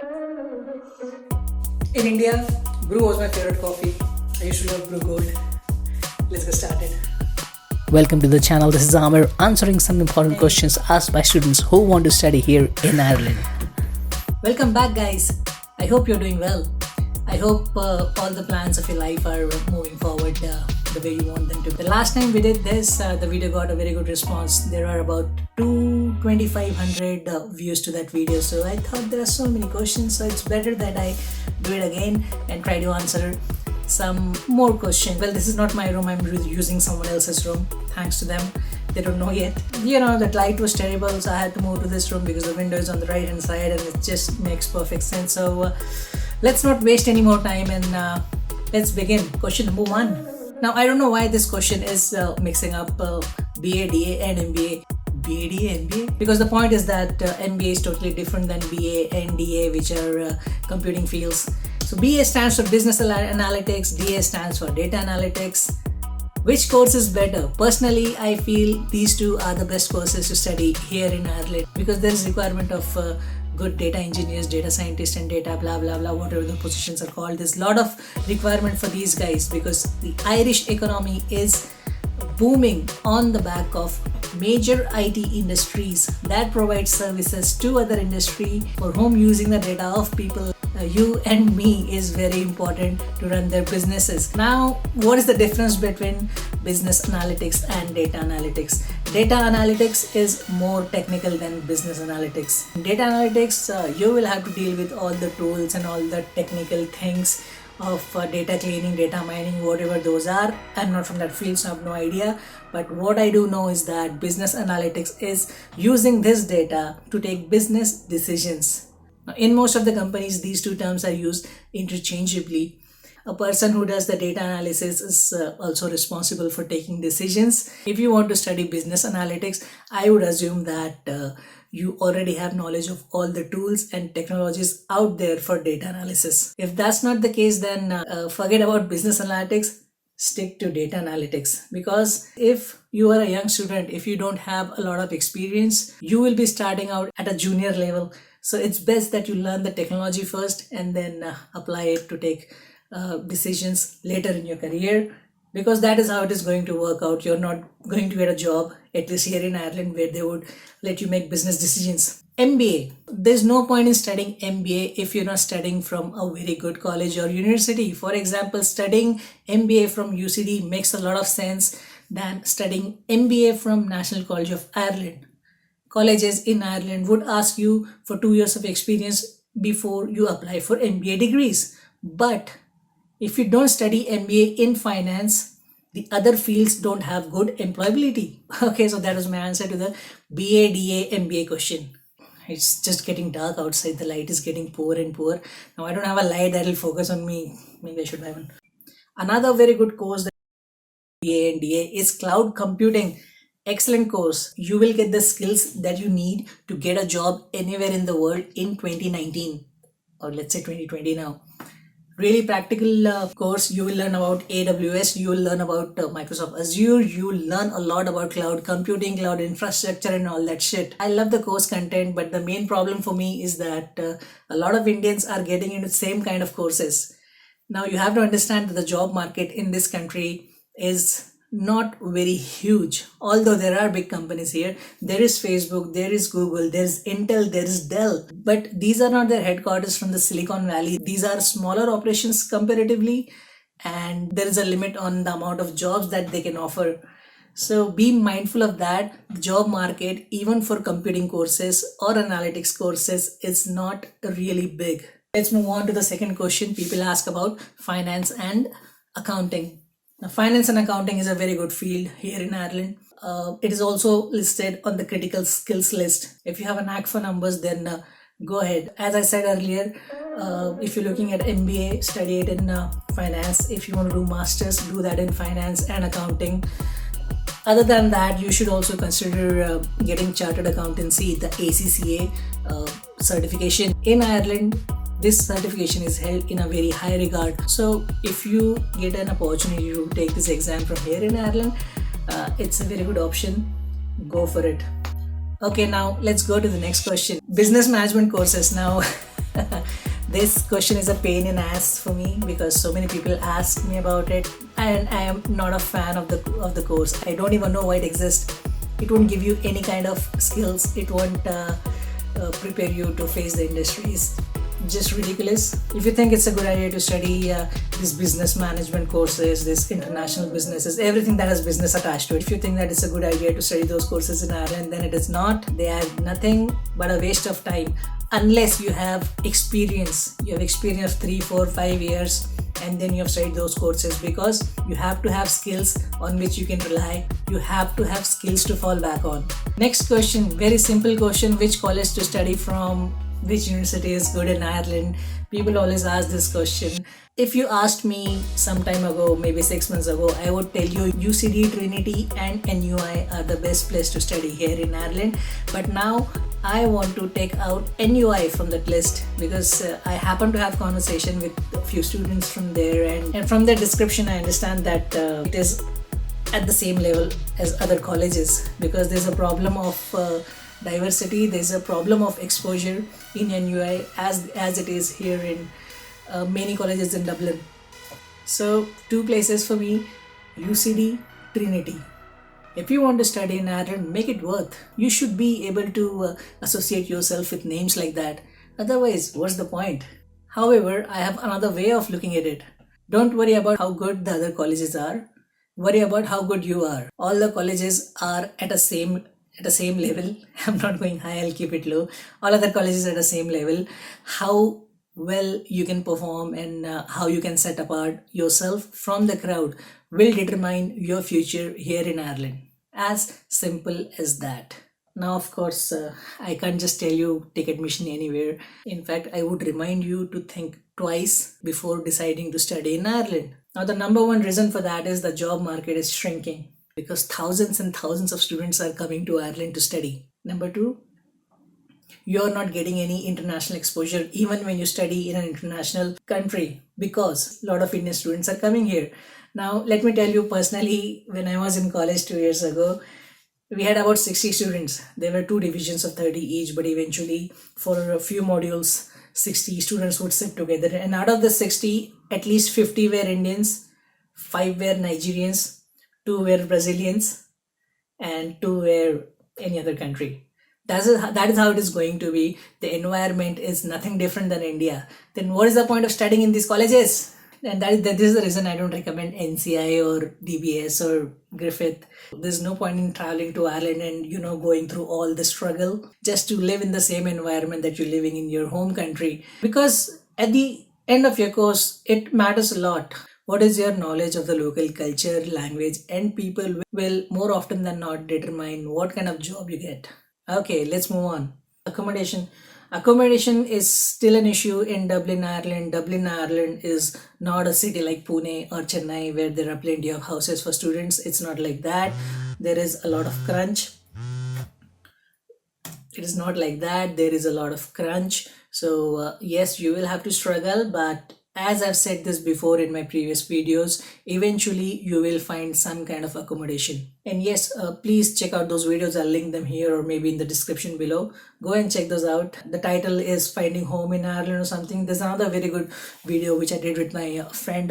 In India, brew was my favorite coffee. I used to love brew gold. Let's get started. Welcome to the channel. This is Aamir answering some important questions asked by students who want to study here in Ireland. Welcome back, guys. I hope you're doing well. I hope all the plans of your life are moving forward the way you want them to. The last time we did this, the video got a very good response. There are about 2,500 views to that video. So I thought there are so many questions, so it's better that I do it again and try to answer some more questions. Well, this is not my room. I'm using someone else's room. Thanks to them. They don't know yet. That light was terrible, so I had to move to this room because the window is on the right hand side and it just makes perfect sense. So let's not waste any more time and let's begin. Question number 1. Now, I don't know why this question is mixing up BA, DA and MBA. BA, DA, MBA? Because the point is that MBA is totally different than BA and DA, which are computing fields. So BA stands for Business Analytics, DA stands for Data Analytics. Which course is better? Personally, I feel these two are the best courses to study here in Ireland because there is requirement of good data engineers, data scientists and data blah blah blah, whatever the positions are called. There's a lot of requirement for these guys because the Irish economy is booming on the back of major IT industries that provide services to other industry for whom using the data of people you and me is very important to run their businesses. Now, what is the difference between business analytics and data analytics? Data analytics is more technical than business analytics. In data analytics, you will have to deal with all the tools and all the technical things of data cleaning, data mining, whatever those are. I'm not from that field, so I have no idea. But what I do know is that business analytics is using this data to take business decisions. Now, in most of the companies, these two terms are used interchangeably. A person who does the data analysis is also responsible for taking decisions. If you want to study business analytics, I would assume that you already have knowledge of all the tools and technologies out there for data analysis. If that's not the case, then forget about business analytics, stick to data analytics. Because if you are a young student, if you don't have a lot of experience, you will be starting out at a junior level. So it's best that you learn the technology first and then apply it to take decisions later in your career, because that is how it is going to work out. You're not going to get a job, at least here in Ireland, where they would let you make business decisions. MBA. There's no point in studying MBA if you're not studying from a very good college or university. For example, studying MBA from UCD makes a lot of sense than studying MBA from National College of Ireland. Colleges in Ireland would ask you for 2 years of experience before you apply for MBA degrees. But if you don't study MBA in finance, the other fields don't have good employability. Okay, so that was my answer to the BA, DA, MBA question. It's just getting dark outside. The light is getting poor and poor. Now I don't have a light that will focus on me. Maybe I should have one. Another very good course that BA and DA is cloud computing. Excellent course. You will get the skills that you need to get a job anywhere in the world in 2019 or let's say 2020 now. Really practical course. You will learn about AWS, you will learn about Microsoft Azure, you will learn a lot about cloud computing, cloud infrastructure and all that shit. I love the course content, but the main problem for me is that a lot of Indians are getting into the same kind of courses. Now you have to understand that the job market in this country is not very huge. Although there are big companies here, there is Facebook, there is Google, there is Intel, there is Dell, but these are not their headquarters from the Silicon Valley. These are smaller operations comparatively, and there is a limit on the amount of jobs that they can offer. So be mindful of that. The job market, even for computing courses or analytics courses, is not really big. Let's move on to the second question. People ask about finance and accounting. Now, finance and accounting is a very good field here in Ireland. It is also listed on the critical skills list. If you have a knack for numbers, then go ahead. As I said earlier, if you're looking at MBA, study it in finance. If you want to do masters, do that in finance and accounting. Other than that, you should also consider getting chartered accountancy, the ACCA certification. In Ireland, this certification is held in a very high regard. So if you get an opportunity to take this exam from here in Ireland, it's a very good option. Go for it. Okay, now let's go to the next question. Business management courses. Now This question is a pain in ass for me because so many people ask me about it, and I am not a fan of the course. I don't even know why it exists. It won't give you any kind of skills. It won't prepare you to face the industries. Just ridiculous. If you think it's a good idea to study these business management courses, this international businesses, everything that has business attached to it, if you think that it's a good idea to study those courses in Ireland, then it is not. They are nothing but a waste of time unless you have experience. You have experience of 3, 4, 5 years, and then you have studied those courses, because you have to have skills on which you can rely. You have to have skills to fall back on. Next question, very simple question: which college to study from? Which university is good in Ireland? People always ask this question. If you asked me some time ago, maybe 6 months ago, I would tell you UCD, Trinity and NUI are the best place to study here in Ireland. But now I want to take out NUI from that list, because I happen to have conversation with a few students from there, and from their description I understand that it is at the same level as other colleges, because there's a problem of diversity, there's a problem of exposure in NUI as it is here in many colleges in Dublin. So 2 places for me: UCD, Trinity. If you want to study in Ireland, make it worth. You should be able to associate yourself with names like that. Otherwise, what's the point? However, I have another way of looking at it. Don't worry about how good the other colleges are. Worry about how good you are. All the colleges are at the same level. I'm not going high, I'll keep it low. All other colleges are at the same level. How well you can perform and how you can set apart yourself from the crowd will determine your future here in Ireland. As simple as that. Now, of course, I can't just tell you take admission anywhere. In fact, I would remind you to think twice before deciding to study in Ireland. Now, the number one reason for that is the job market is shrinking, because thousands and thousands of students are coming to Ireland to study. Number 2, you're not getting any international exposure even when you study in an international country, because a lot of Indian students are coming here. Now, let me tell you personally, when I was in college 2 years ago, we had about 60 students. There were 2 divisions of 30 each, but eventually for a few modules, 60 students would sit together. And out of the 60, at least 50 were Indians, 5 were Nigerians, 2 were Brazilians, and 2 were any other country. That is how it is going to be. The environment is nothing different than India. Then what is the point of studying in these colleges? And that is the reason I don't recommend NCI or DBS or Griffith. There's no point in traveling to Ireland and going through all the struggle just to live in the same environment that you're living in your home country. Because at the end of your course, it matters a lot. What is your knowledge of the local culture, language, and people will more often than not determine what kind of job you get. Okay, let's move on. Accommodation. Accommodation is still an issue in Dublin, Ireland. Dublin, Ireland is not a city like Pune or Chennai where there are plenty of houses for students. It's not like that. There is a lot of crunch. It is not like that. There is a lot of crunch. So yes, you will have to struggle, but as I've said this before in my previous videos, eventually you will find some kind of accommodation. And yes, please check out those videos. I'll link them here or maybe in the description below. Go and check those out. The title is Finding Home in Ireland or something. There's another very good video which I did with my friend.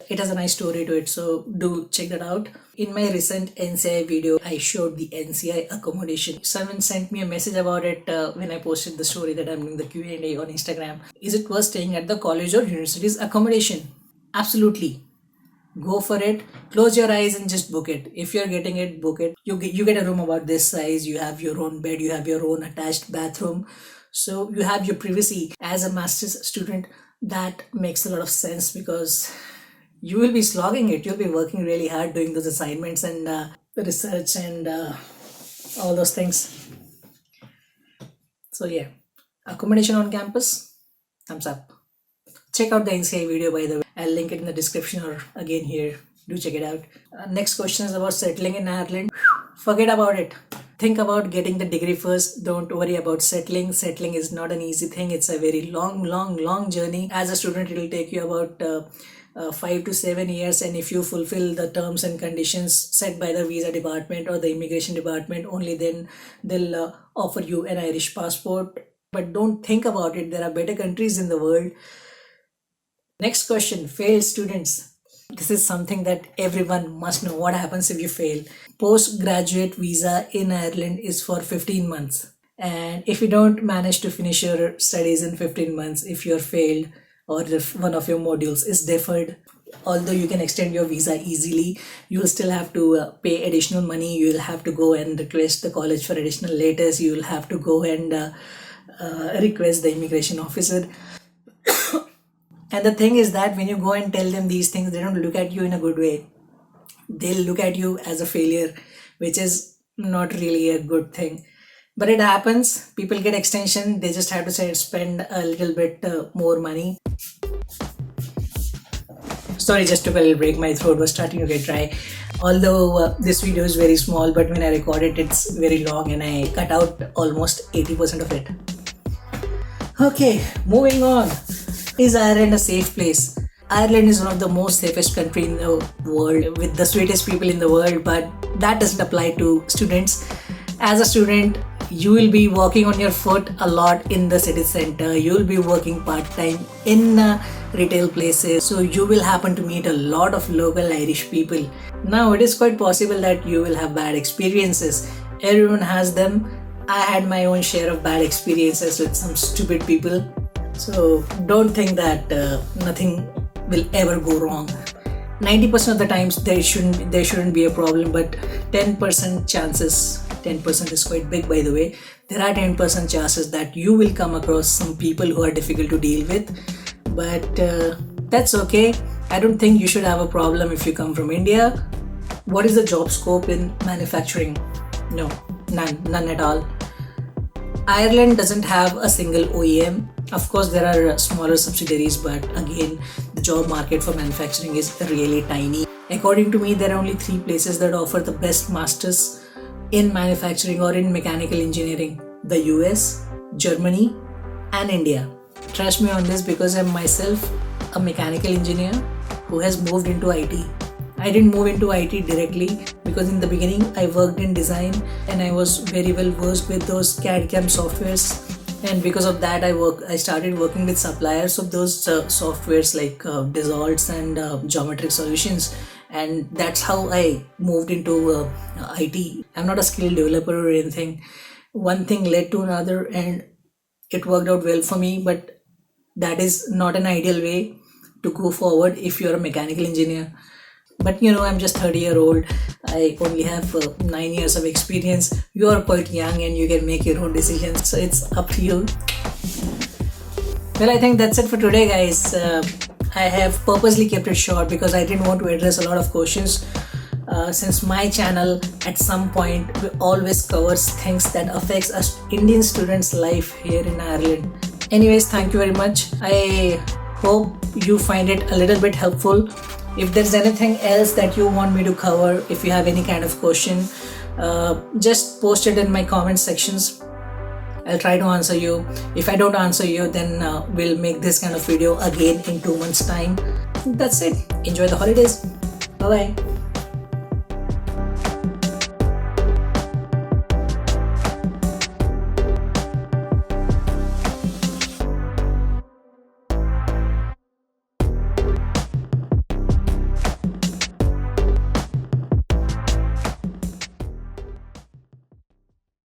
It has a nice story to it, so do check that out. In my recent NCI video, I showed the NCI accommodation. Someone sent me a message about it when I posted the story that I'm doing the Q&A on Instagram. Is it worth staying at the college or university's accommodation? Absolutely. Go for it. Close your eyes and just book it. If you're getting it, book it. You get a room about this size. You have your own bed. You have your own attached bathroom. So you have your privacy. As a master's student, that makes a lot of sense, because you will be slogging it. You'll be working really hard doing those assignments and research and all those things. So yeah, accommodation on campus, thumbs up. Check out the NCI video, by the way. I'll link it in the description or again here. Do check it out. Next question is about settling in Ireland. Forget about it. Think about getting the degree first. Don't worry about settling. Settling is not an easy thing. It's a very long journey. As a student, it will take you about 5 to 7 years, and if you fulfill the terms and conditions set by the visa department or the immigration department, only then they'll offer you an Irish passport But don't think about it. There are better countries in the world. Next question, failed students. This is something that everyone must know. What happens if you fail? Postgraduate visa in Ireland is for 15 months. And if you don't manage to finish your studies in 15 months, if you're failed or if one of your modules is deferred, although you can extend your visa easily, you'll still have to pay additional money. You'll have to go and request the college for additional letters. You'll have to go and request the immigration officer. And the thing is that when you go and tell them these things, they don't look at you in a good way. They'll look at you as a failure, which is not really a good thing. But it happens. People get extension. They just have to spend a little bit more money. Sorry, just took a little break. My throat was starting to get dry. Although this video is very small, but when I record it, it's very long and I cut out almost 80% of it. Okay, moving on. Is Ireland a safe place? Ireland is one of the most safest country in the world with the sweetest people in the world, but that doesn't apply to students. As a student, you will be walking on your foot a lot in the city center. You will be working part-time in retail places. So you will happen to meet a lot of local Irish people. Now, it is quite possible that you will have bad experiences. Everyone has them. I had my own share of bad experiences with some stupid people. So don't think that nothing will ever go wrong. 90% of the times there shouldn't be a problem, but 10% chances, 10% is quite big by the way, there are 10% chances that you will come across some people who are difficult to deal with, but that's okay. I don't think you should have a problem if you come from India. What is the job scope in manufacturing? No, none at all. Ireland doesn't have a single OEM. Of course, there are smaller subsidiaries, but again, the job market for manufacturing is really tiny. According to me, there are only 3 places that offer the best masters in manufacturing or in mechanical engineering: the US, Germany, and India. Trust me on this because I'm myself a mechanical engineer who has moved into IT. I didn't move into IT directly because in the beginning I worked in design and I was very well versed with those CAD/CAM softwares, and because of that I started working with suppliers of those softwares like Dassaults and Geometric Solutions, and that's how I moved into IT. I'm not a skilled developer or anything. One thing led to another and it worked out well for me, but that is not an ideal way to go forward if you're a mechanical engineer. But I'm just 30-year-old. I only have 9 years of experience. You are quite young and you can make your own decisions. So it's up to you. Well, I think that's it for today, guys. I have purposely kept it short because I didn't want to address a lot of questions. Since my channel at some point always covers things that affects us Indian students' life here in Ireland. Anyways, thank you very much. I hope you find it a little bit helpful. If there's anything else that you want me to cover, if you have any kind of question, just post it in my comment sections. I'll try to answer you. If I don't answer you, then we'll make this kind of video again in 2 months' time. That's it. Enjoy the holidays. Bye-bye.